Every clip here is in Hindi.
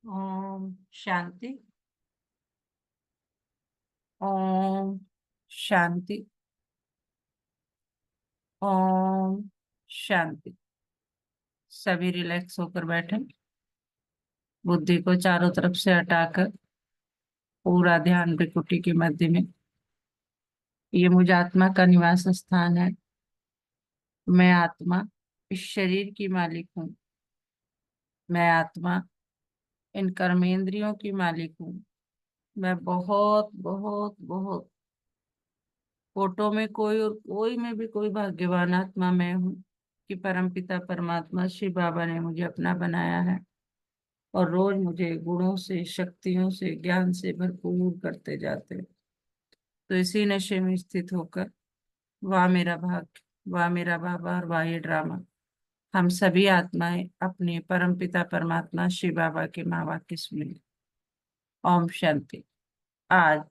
ओम शांति। ओम शांति। ओम शांति। सभी रिलैक्स होकर बैठे, बुद्धि को चारों तरफ से हटाकर पूरा ध्यान भ्रिकुटी के मध्य में। ये मुझ आत्मा का निवास स्थान है। मैं आत्मा इस शरीर की मालिक हूँ। मैं आत्मा इन कर्मेंद्रियों की मालिक हूँ। मैं बहुत बहुत बहुत फोटो में कोई और कोई में भी कोई भाग्यवान आत्मा मैं हूँ कि परमपिता परमात्मा श्री बाबा ने मुझे अपना बनाया है और रोज मुझे गुणों से, शक्तियों से, ज्ञान से भरपूर करते जाते हैं। तो इसी नशे में स्थित होकर वाह मेरा भाग्य, वाह मेरा बाबा और वाह ये ड्रामा। हम सभी आत्माएं अपने परमपिता परमात्मा श्री बाबा के महावाक्य सुने। ओम शांति। आज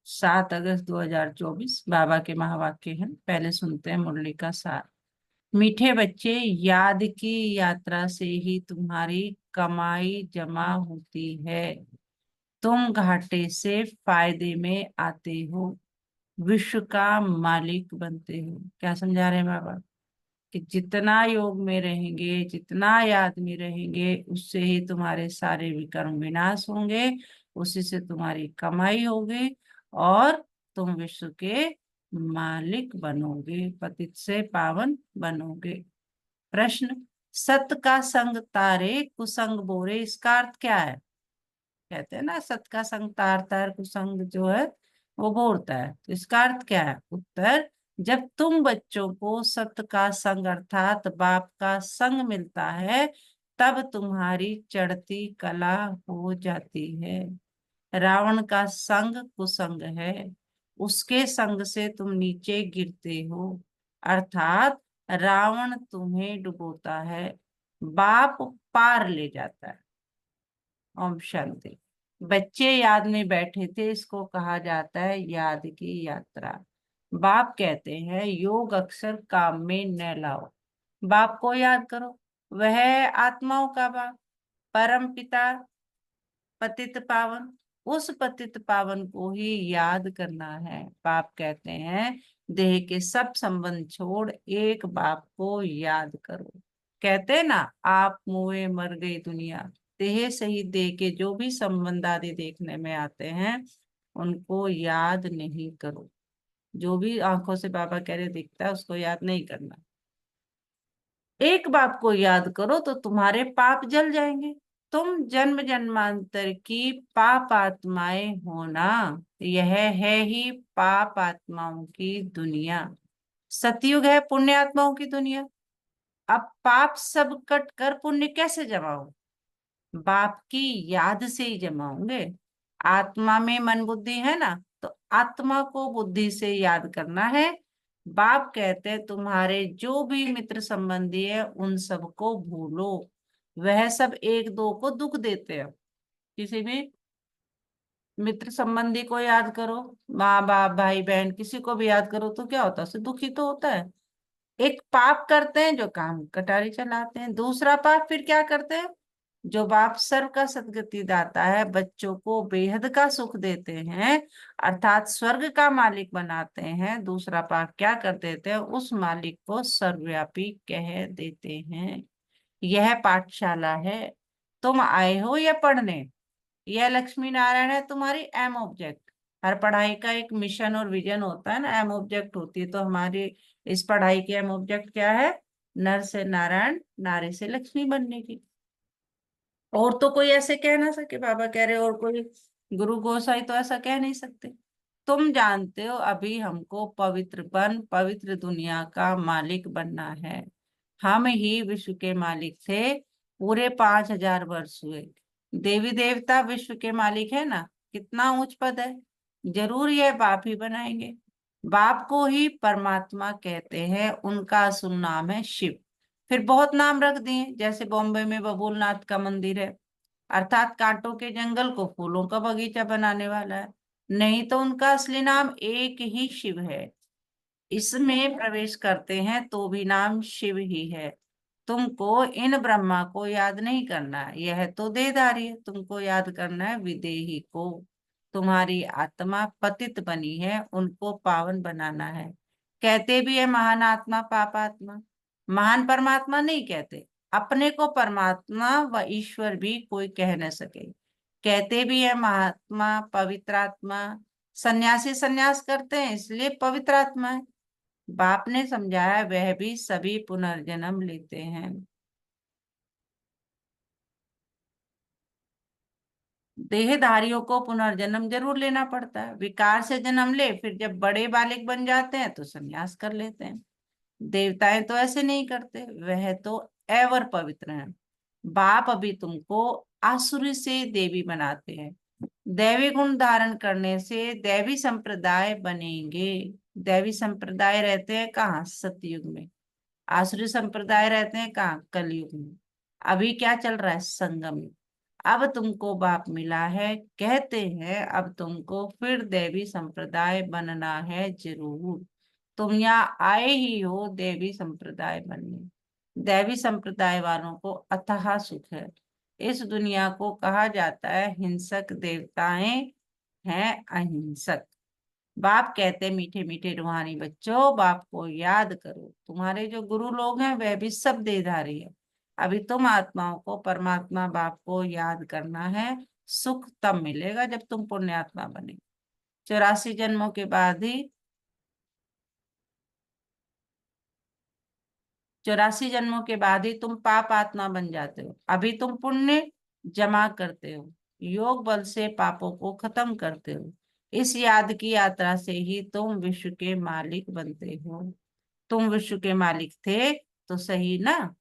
7 अगस्त 2024 बाबा के महावाक्य हैं। पहले सुनते हैं मुरली का सार। मीठे बच्चे, याद की यात्रा से ही तुम्हारी कमाई जमा होती है। तुम घाटे से फायदे में आते हो, विश्व का मालिक बनते हो। क्या समझा रहे हैं बाबा? कि जितना योग में रहेंगे, जितना याद में रहेंगे, उससे ही तुम्हारे सारे विकर्म विनाश होंगे, उसी से तुम्हारी कमाई होगी और तुम विश्व के मालिक बनोगे, पतित से पावन बनोगे। प्रश्न, सत का संग तारे कुसंग बोरे, इसका अर्थ क्या है? कहते हैं ना, सत का संग तारता है, कुसंग जो है वो बोरता है। तो इसका अर्थ क्या है? उत्तर, जब तुम बच्चों को सत का संग अर्थात बाप का संग मिलता है, तब तुम्हारी चढ़ती कला हो जाती है। रावण का संग कुसंग है, उसके संग से तुम नीचे गिरते हो, अर्थात रावण तुम्हें डुबोता है, बाप पार ले जाता है। ओम शांति। बच्चे याद में बैठे थे, इसको कहा जाता है याद की यात्रा। बाप कहते हैं योग अक्सर काम में न लाओ, बाप को याद करो। वह आत्माओं का बाप, परम पिता, पतित पावन। उस पतित पावन को ही याद करना है। बाप कहते हैं देह के सब संबंध छोड़ एक बाप को याद करो। कहते हैं ना, आप मुए मर गई दुनिया। देह सही देह के जो भी संबंध आदि देखने में आते हैं, उनको याद नहीं करो। जो भी आंखों से बाबा कह रहे दिखता है, उसको याद नहीं करना। एक बाप को याद करो तो तुम्हारे पाप जल जाएंगे। तुम जन्म जन्मांतर की पाप आत्माएं हो ना। यह है ही पाप आत्माओं की दुनिया। सतयुग है पुण्य आत्माओं की दुनिया। अब पाप सब कट कर पुण्य कैसे जमा हो? बाप की याद से ही जमा होंगे। आत्मा में मन बुद्धि है ना, तो आत्मा को बुद्धि से याद करना है। बाप कहते हैं तुम्हारे जो भी मित्र संबंधी है, उन सबको भूलो। वह सब एक दो को दुख देते हैं। किसी भी मित्र संबंधी को याद करो, माँ बाप भाई बहन किसी को भी याद करो, तो क्या होता है? उससे दुखी तो होता है। एक पाप करते हैं जो काम कटारी चलाते हैं, दूसरा पाप फिर क्या करते हैं? जो बाप सर्व का सदगति दाता है, बच्चों को बेहद का सुख देते हैं, अर्थात स्वर्ग का मालिक बनाते हैं, दूसरा पाप क्या कर देते हैं? उस मालिक को सर्वव्यापी कह देते हैं। यह पाठशाला है। तुम आए हो यह पढ़ने। यह लक्ष्मी नारायण है तुम्हारी एम ऑब्जेक्ट। हर पढ़ाई का एक मिशन और विजन होता है ना, एम ऑब्जेक्ट होती है। तो हमारी इस पढ़ाई की एम ऑब्जेक्ट क्या है? नर से नारायण, नारी से लक्ष्मी बनने की। और तो कोई ऐसे कह ना सके, बाबा कह रहे और कोई गुरु गोसाई तो ऐसा कह नहीं सकते। तुम जानते हो अभी हमको पवित्र दुनिया का मालिक बनना है। हम ही विश्व के मालिक थे। पूरे 5,000 वर्ष हुए। देवी देवता विश्व के मालिक है ना, कितना उच्च पद है। जरूर यह बाप ही बनाएंगे। बाप को ही परमात्मा कहते हैं, उनका असुर नाम है शिव। फिर बहुत नाम रख दिए, जैसे बॉम्बे में बबूलनाथ का मंदिर है, अर्थात कांटों के जंगल को फूलों का बगीचा बनाने वाला है। नहीं तो उनका असली नाम एक ही शिव है। इसमें प्रवेश करते हैं तो भी नाम शिव ही है। तुमको इन ब्रह्मा को याद नहीं करना है, यह तो देहधारी है, तुमको याद करना है विदेही को। तुम्हारी आत्मा पतित बनी है, उनको पावन बनाना है। कहते भी है महान आत्मा पापात्मा, महान परमात्मा नहीं कहते। अपने को परमात्मा व ईश्वर भी कोई कह न सके। कहते भी है महात्मा पवित्रात्मा, सन्यासी सन्यास करते हैं इसलिए पवित्र आत्मा है। बाप ने समझाया वह भी सभी पुनर्जन्म लेते हैं। देहधारियों को पुनर्जन्म जरूर लेना पड़ता है, विकार से जन्म ले, फिर जब बड़े बालिक बन जाते हैं तो संन्यास कर लेते हैं। देवताएं तो ऐसे नहीं करते, वह तो एवर पवित्र हैं। बाप अभी तुमको आसुरी से देवी बनाते हैं। दैवी गुण धारण करने से दैवी संप्रदाय बनेंगे। दैवी संप्रदाय रहते हैं कहाँ? सतयुग में। आसुरी संप्रदाय रहते हैं कहाँ? कलयुग में। अभी क्या चल रहा है? संगम युग। अब तुमको बाप मिला है, कहते हैं अब तुमको फिर देवी संप्रदाय बनना है जरूर। तुम यहाँ आए ही हो देवी संप्रदाय बनने। देवी संप्रदाय वालों को अथाह सुख है। इस दुनिया को कहा जाता है हिंसक, देवताएं हैं अहिंसक। बाप कहते मीठे मीठे रूहानी बच्चों, बाप को याद करो। तुम्हारे जो गुरु लोग हैं वह भी सब देहधारी है। अभी तुम आत्माओं को परमात्मा बाप को याद करना है। सुख तब मिलेगा जब तुम पुण्यात्मा बने। 84 जन्मों के बाद ही 84 जन्मों के बाद ही तुम पाप आत्मा बन जाते हो। अभी तुम पुण्य जमा करते हो, योग बल से पापों को खत्म करते हो। इस याद की यात्रा से ही तुम विश्व के मालिक बनते हो। तुम विश्व के मालिक थे तो सही ना,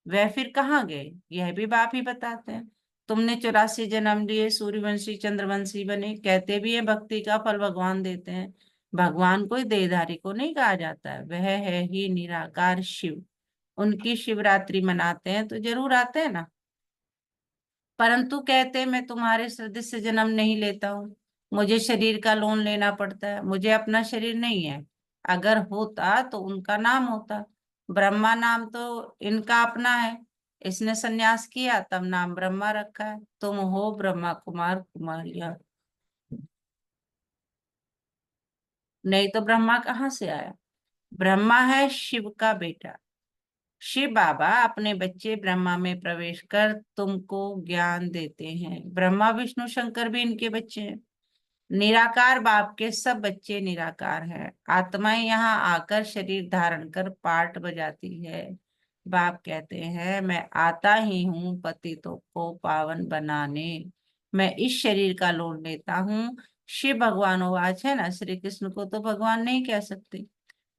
वह फिर कहाँ गए? यह भी बाप ही बताते हैं। तुमने 84 जन्म लिए, सूर्यवंशी चंद्रवंशी बने। कहते भी है भक्ति का फल भगवान देते हैं। भगवान कोई देहधारी को नहीं कहा जाता है, वह है ही निराकार शिव। उनकी शिवरात्रि मनाते हैं तो जरूर आते हैं ना। परंतु कहते हैं मैं तुम्हारे सदृश से जन्म नहीं लेता हूँ, मुझे शरीर का लोन लेना पड़ता है, मुझे अपना शरीर नहीं है। अगर होता तो उनका नाम होता। ब्रह्मा नाम तो इनका अपना है, इसने सन्यास किया तब नाम ब्रह्मा रखा है। तुम हो ब्रह्मा कुमार कुमारिया, नहीं तो ब्रह्मा कहाँ से आया? ब्रह्मा है शिव का बेटा। शिव बाबा अपने बच्चे ब्रह्मा में प्रवेश कर तुमको ज्ञान देते हैं। ब्रह्मा विष्णु शंकर भी इनके बच्चे हैं। निराकार बाप के सब बच्चे निराकार हैं। आत्माएं यहाँ आकर शरीर धारण कर पाठ बजाती है। बाप कहते हैं मैं आता ही हूँ पतितों को पावन बनाने। मैं इस शरीर का लोन लेता हूँ। शिव भगवान वाच है ना, श्री कृष्ण को तो भगवान नहीं कह सकते,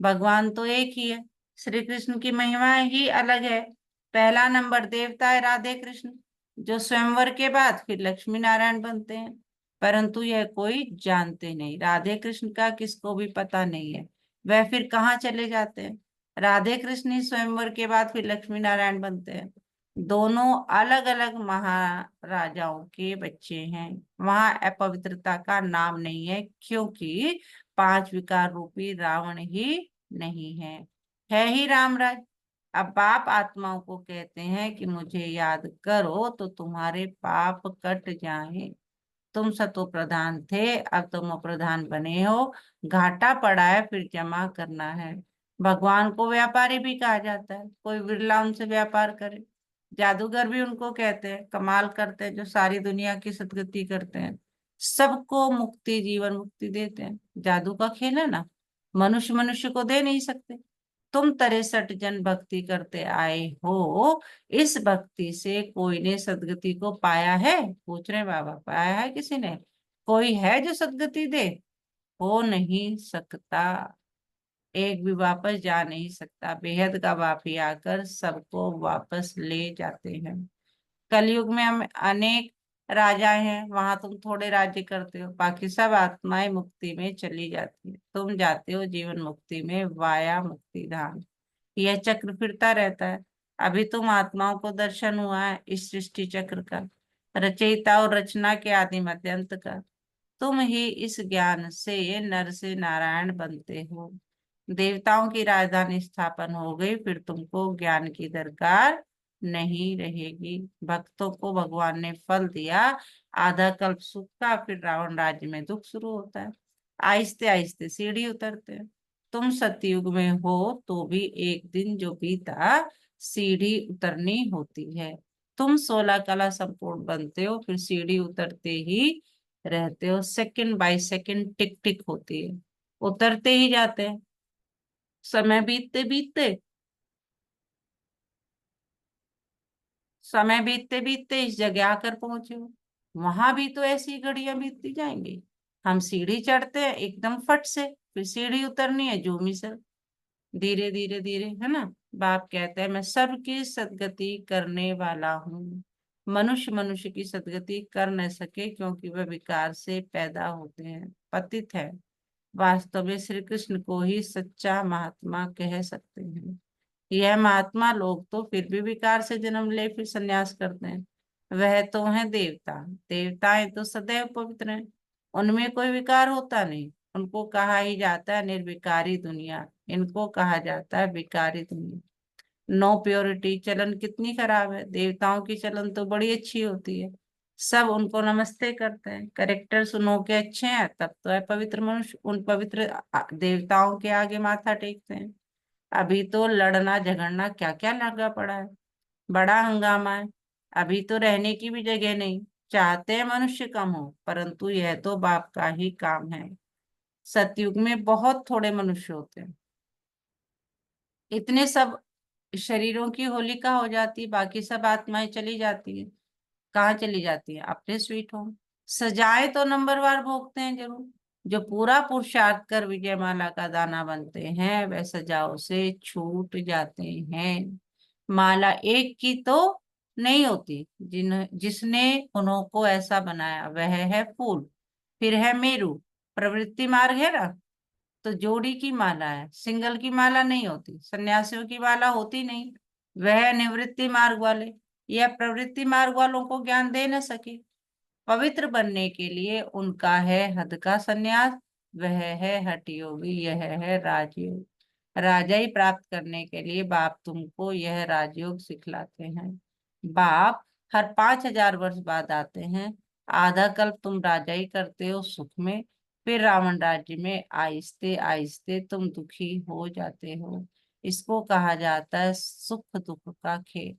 भगवान तो एक ही है। श्री कृष्ण की महिमा ही अलग है। पहला नंबर देवता है राधे कृष्ण, जो स्वयंवर के बाद फिर लक्ष्मी नारायण बनते हैं। परंतु यह कोई जानते नहीं, राधे कृष्ण का किसको भी पता नहीं है। वह फिर कहाँ चले जाते हैं? राधे कृष्ण ही स्वयंवर के बाद फिर लक्ष्मी नारायण बनते हैं। दोनों अलग अलग महाराजाओं के बच्चे हैं। वहां अपवित्रता का नाम नहीं है, क्योंकि पांच विकार रूपी रावण ही नहीं है ही रामराज। अब बाप आत्माओं को कहते हैं कि मुझे याद करो तो तुम्हारे पाप कट जाएं। तुम सतो प्रधान थे, अब तुम अप्रधान बने हो। घाटा पड़ा है फिर जमा करना है। भगवान को व्यापारी भी कहा जाता है, कोई बिरला उनसे व्यापार करे। जादूगर भी उनको कहते हैं, कमाल करते हैं जो सारी दुनिया की सदगति करते हैं, सबको मुक्ति जीवन मुक्ति देते हैं। जादू का खेल है ना, मनुष्य मनुष्य को दे नहीं सकते। तुम 63 जन भक्ति करते आए हो, इस भक्ति से कोई ने सदगति को पाया है? पूछ रहे बाबा, पाया है किसी ने? कोई है जो सदगति दे? हो नहीं सकता, एक भी वापस जा नहीं सकता। बेहद का बाप ही आकर सबको वापस ले जाते हैं। कलयुग में हम अनेक राजा हैं, वहां तुम थोड़े राज्य करते हो, बाकी सब आत्माएं मुक्ति में चली जाती है। तुम जाते हो जीवन मुक्ति में वाया मुक्ति धाम। यह चक्र फिरता रहता है। अभी तुम आत्माओं को दर्शन हुआ है इस सृष्टि चक्र का, रचयिता और रचना के आदि मध्यंत का। तुम ही इस ज्ञान से नर से नारायण बनते हो। देवताओं की राजधानी स्थापन हो गई, फिर तुमको ज्ञान की दरकार नहीं रहेगी। भक्तों को भगवान ने फल दिया, आधा कल्प सुख का, फिर रावण राज्य में दुख शुरू होता है। आहिस्ते आहिस्ते सीढ़ी उतरते हैं। तुम सतयुग में हो तो भी एक दिन जो बीता, सीढ़ी उतरनी होती है। तुम 16 कला संपूर्ण बनते हो, फिर सीढ़ी उतरते ही रहते हो। सेकंड बाय सेकंड टिक टिक होती है, उतरते ही जाते हैं। समय बीतते बीतते, समय बीतते बीतते इस जगह आकर पहुंचे हो। वहां भी तो ऐसी घड़ियां बीतती जाएंगी। हम सीढ़ी चढ़ते हैं एकदम फट से, फिर सीढ़ी उतरनी है जूमी से, धीरे धीरे धीरे, है ना। बाप कहते हैं मैं सबकी सदगति करने वाला हूँ। मनुष्य मनुष्य की सदगति कर न सके, क्योंकि वह विकार से पैदा होते हैं, पतित है। वास्तव में श्री कृष्ण को ही सच्चा महात्मा कह सकते हैं। यह महात्मा लोग तो फिर भी विकार से जन्म ले फिर संन्यास करते हैं। वह तो है देवता। देवताएं तो सदैव पवित्र हैं, उनमें कोई विकार होता नहीं। उनको कहा ही जाता है निर्विकारी दुनिया, इनको कहा जाता है विकारी दुनिया। नो प्योरिटी चलन कितनी खराब है। देवताओं की चलन तो बड़ी अच्छी होती है, सब उनको नमस्ते करते हैं। करेक्टर सुनो के अच्छे हैं तब तो है पवित्र मनुष्य उन पवित्र देवताओं के आगे माथा टेकते हैं। अभी तो लड़ना झगड़ना क्या क्या लगा पड़ा है, बड़ा हंगामा है। अभी तो रहने की भी जगह नहीं। चाहते हैं मनुष्य कम हो, परंतु यह तो बाप का ही काम है। सतयुग में बहुत थोड़े मनुष्य होते हैं। इतने सब शरीरों की होलिका हो जाती, बाकी सब आत्माएं चली जाती है। कहाँ चली जाती है? अपने स्वीट होम। सजाएं तो नंबरवार भोगते हैं जरूर। जो पूरा पुरुषार्थ कर विजयमाला का दाना बनते हैं, वह सजाओ से छूट जाते हैं। माला एक की तो नहीं होती, जिसने उन्हों को ऐसा बनाया वह है फूल। फिर है मेरू, प्रवृत्ति मार्ग है ना, तो जोड़ी की माला है, सिंगल की माला नहीं होती। सन्यासियों की माला होती नहीं, वह निवृत्ति मार्ग वाले। यह प्रवृत्ति मार्ग वालों को ज्ञान दे न सके। पवित्र बनने के लिए उनका है हद का सन्यास, वह है हठ योगी, यह है राजयोग। राजाई प्राप्त करने के लिए बाप तुमको यह राजयोग सिखलाते हैं। बाप हर 5,000 वर्ष बाद आते हैं। आधा कल्प तुम राजाई करते हो सुख में, फिर रावण राज्य में आहिस्ते आहिस्ते तुम दुखी हो जाते हो। इसको कहा जाता है सुख दुख का खेल।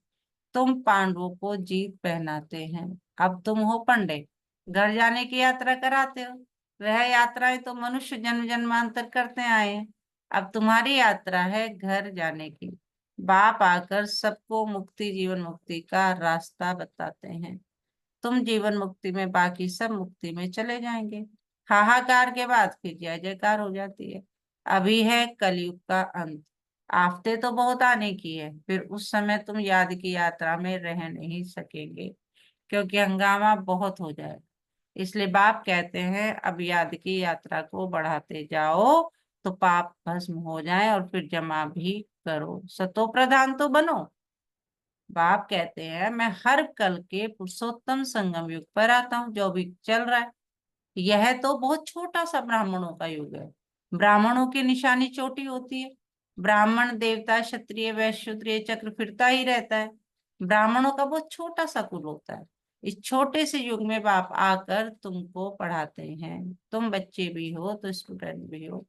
तुम पांडवों को जीत पहनाते हैं, अब तुम हो पंडे, घर जाने की यात्रा कराते हो। वह यात्राएं तो मनुष्य जन्म जन्मांतर करते आए हैं, अब तुम्हारी यात्रा है घर जाने की। बाप आकर सबको मुक्ति, जीवन मुक्ति का रास्ता बताते हैं। तुम जीवन मुक्ति में, बाकी सब मुक्ति में चले जाएंगे। हाहाकार के बाद फिर जय जयकार हो जाती है। अभी है कलयुग का अंत। आफते तो बहुत आने की है, फिर उस समय तुम याद की यात्रा में रह नहीं सकेंगे, क्योंकि हंगामा बहुत हो जाए। इसलिए बाप कहते हैं अब याद की यात्रा को बढ़ाते जाओ, तो पाप भस्म हो जाए और फिर जमा भी करो, सतो प्रधान तो बनो। बाप कहते हैं मैं हर कल के पुरुषोत्तम संगम युग पर आता हूँ, जो भी चल रहा है। यह तो बहुत छोटा सा ब्राह्मणों का युग है। ब्राह्मणों की निशानी चोटी होती है। ब्राह्मण देवता क्षत्रिय वैश्य शूद्र ये चक्र फिरता ही रहता है। ब्राह्मणों का बहुत छोटा सा कुल होता है। इस छोटे से युग में बाप आकर तुमको पढ़ाते हैं। तुम बच्चे भी हो तो स्टूडेंट भी हो,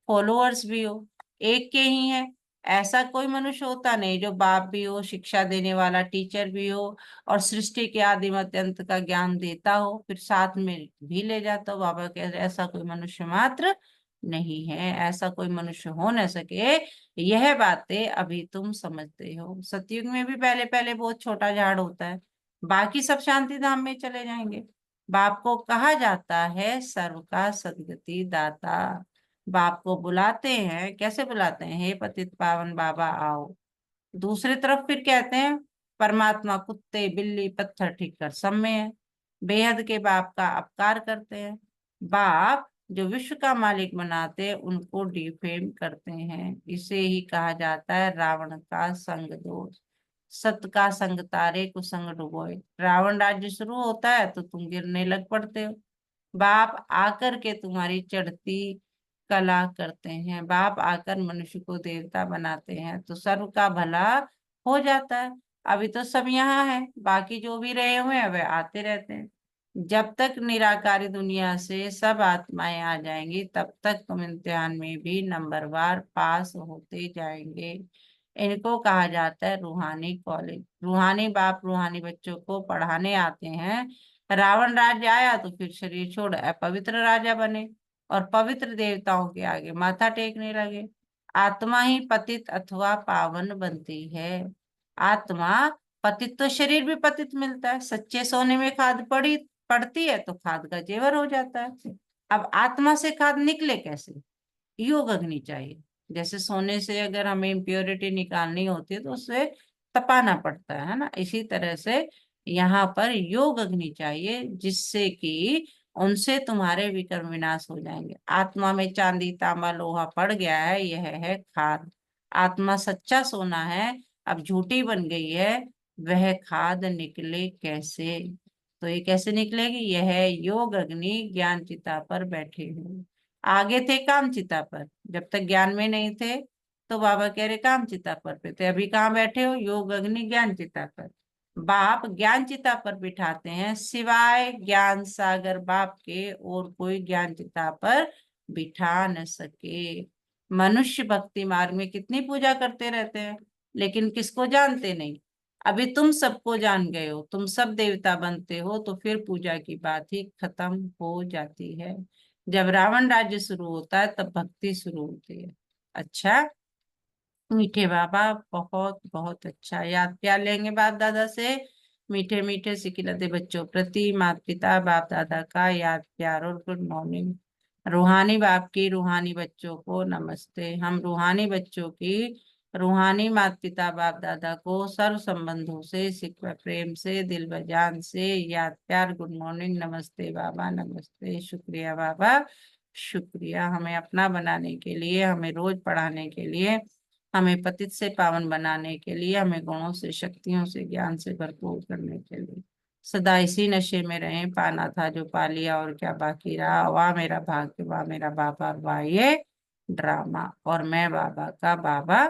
फॉलोअर्स भी हो, एक के ही है। ऐसा कोई मनुष्य होता नहीं जो बाप भी हो, शिक्षा देने वाला टीचर भी हो, और सृष्टि के आदि मध्य अंत का ज्ञान देता हो, फिर साथ में भी ले जाता हो। बाबा कह रहे ऐसा कोई मनुष्य मात्र नहीं है, ऐसा कोई मनुष्य हो न सके। यह बातें अभी तुम समझते हो। सतयुग में भी पहले पहले बहुत छोटा झाड़ होता है, बाकी सब शांति धाम में चले जाएंगे। बाप को कहा जाता है सर्व का सदगति दाता। बाप को बुलाते हैं, कैसे बुलाते हैं? हे पतित पावन बाबा आओ। दूसरी तरफ फिर कहते हैं परमात्मा कुत्ते बिल्ली पत्थर ठीक कर सब में है। बेहद के बाप का अपकार करते हैं। बाप जो विश्व का मालिक बनाते हैं उनको डिफेम करते हैं। इसे ही कहा जाता है रावण का संग दोष। सत का संग तारे कुसंग डुबोए। रावण राज्य शुरू होता है तो तुम गिरने लग पड़ते हो। बाप आकर के तुम्हारी चढ़ती कला करते हैं। बाप आकर मनुष्य को देवता बनाते हैं तो सर्व का भला हो जाता है। अभी तो सब यहाँ है, बाकी जो भी रहे हुए हैं वे आते रहते हैं। जब तक निराकारी दुनिया से सब आत्माएं आ जाएंगी तब तक तुम इम्तिहान में भी नंबरवार पास होते जाएंगे। इनको कहा जाता है रूहानी कॉलेज। रूहानी बाप रूहानी बच्चों को पढ़ाने आते हैं। रावण राज्य आया तो फिर शरीर छोड़ अपवित्र राजा बने और पवित्र देवताओं के आगे माथा टेकने लगे। आत्मा ही पतित अथवा पावन बनती है। आत्मा पतित तो शरीर भी पतित मिलता है। सच्चे सोने में खाद पड़ती है तो खाद का जेवर हो जाता है। अब आत्मा से खाद निकले कैसे? योग अग्नि चाहिए। जैसे सोने से अगर हमें इम्प्योरिटी निकालनी होती है तो उसे तपाना पड़ता है ना, इसी तरह से यहाँ पर योग अग्नि चाहिए जिससे कि उनसे तुम्हारे विकर्म विनाश हो जाएंगे। आत्मा में चांदी तांबा लोहा पड़ गया है, यह है खाद। आत्मा सच्चा सोना है, अब झूठी बन गई है, वह खाद निकले कैसे? तो ये कैसे निकलेगी? यह योग अग्नि ज्ञान चिता पर बैठे हुए। आगे थे काम चिता पर, जब तक ज्ञान में नहीं थे तो बाबा कह रहे काम चिता पर पे थे। अभी कहाँ बैठे हो? योग अग्नि ज्ञान चिता पर। बाप ज्ञान चिता पर बिठाते हैं, सिवाय ज्ञान सागर बाप के और कोई ज्ञान चिता पर बिठा न सके। मनुष्य भक्ति मार्ग में कितनी पूजा करते रहते हैं लेकिन किसको जानते नहीं। अभी तुम सबको जान गए हो, तुम सब देवता बनते हो तो फिर पूजा की बात ही खत्म हो जाती है। जब रावण राज्य शुरू होता है तब भक्ति शुरू होती है। अच्छा मीठे बाबा, बहुत बहुत अच्छा। याद क्या लेंगे बाप दादा से? मीठे मीठे सिखिलते बच्चों प्रति माता पिता बाप दादा का याद प्यार और गुड मॉर्निंग। रूहानी बाप की रूहानी बच्चों को नमस्ते। हम रूहानी बच्चों की रूहानी माता पिता बाप दादा को सर्व संबंधों से सिख व प्रेम से दिल व जान से याद प्यार गुड मॉर्निंग नमस्ते बाबा नमस्ते। शुक्रिया बाबा, शुक्रिया हमें अपना बनाने के लिए, हमें रोज पढ़ाने के लिए, हमें पतित से पावन बनाने के लिए, हमें गुणों से शक्तियों से ज्ञान से भरपूर करने के लिए। सदा इसी नशे में रहें। पाना था जो पा लिया और क्या बाकी रहा। वाह मेरा भाग्य, वाह मेरा बाबा, वाह ये ड्रामा, और मैं बाबा का बाबा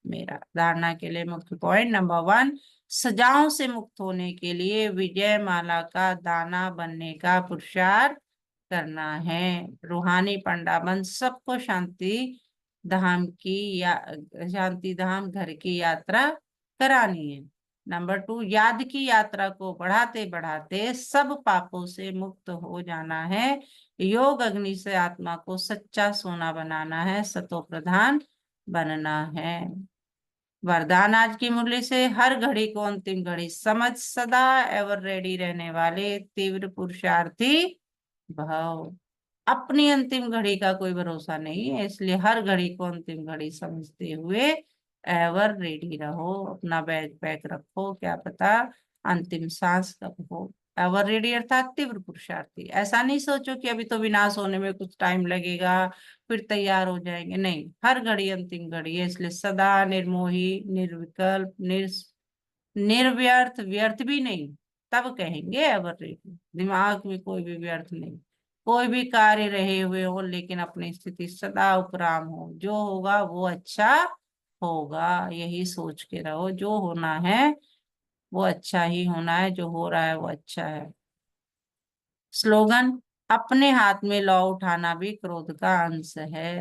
मेरा। धारणा के लिए मुख्य पॉइंट नंबर 1, सजाओं से मुक्त होने के लिए विजय माला का दाना बनने का पुरुषार्थ करना है। रूहानी पंडा बन सबको शांति धाम घर की यात्रा करानी है। नंबर 2, याद की यात्रा को बढ़ाते बढ़ाते सब पापों से मुक्त हो जाना है। योग अग्नि से आत्मा को सच्चा सोना बनाना है, सतो प्रधान बनना है। वरदान आज की मुरली से, हर घड़ी को अंतिम घड़ी समझ सदा एवर रेडी रहने वाले तीव्र पुरुषार्थी भव। अपनी अंतिम घड़ी का कोई भरोसा नहीं है, इसलिए हर घड़ी को अंतिम घड़ी समझते हुए एवर रेडी रहो। अपना बैग पैक रखो, क्या पता अंतिम सांस कब हो। एवर रेडी अर्थात तीव्र पुरुषार्थी। ऐसा नहीं सोचो कि अभी तो विनाश होने में कुछ टाइम लगेगा फिर तैयार हो जाएंगे, नहीं, हर घड़ी अंतिम घड़ी है। इसलिए सदा निर्मोही निर्विकल्प निर्व्यर्थ, व्यर्थ भी नहीं, तब कहेंगे एवर रेडी। दिमाग में कोई भी व्यर्थ नहीं, कोई भी कार्य रहे हुए हो लेकिन अपनी स्थिति सदा उपराम हो। जो होगा वो अच्छा होगा, यही सोच के रहो। जो होना है वो अच्छा ही होना है, जो हो रहा है वो अच्छा है। स्लोगन, अपने हाथ में लौ उठाना भी क्रोध का अंश है।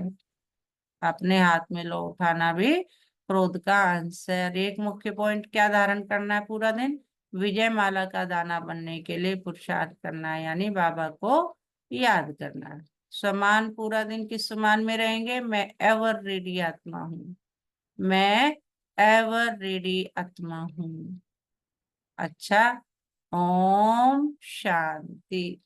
अपने हाथ में लौ उठाना भी क्रोध का अंश है। और एक मुख्य पॉइंट क्या धारण करना है पूरा दिन? विजय माला का दाना बनने के लिए पुरुषार्थ करना है, यानी बाबा को याद करना है। समान पूरा दिन किस समान में रहेंगे? मैं एवर रेडी आत्मा हूँ, मैं एवर रेडी आत्मा हूँ। अच्छा, ओम शांति।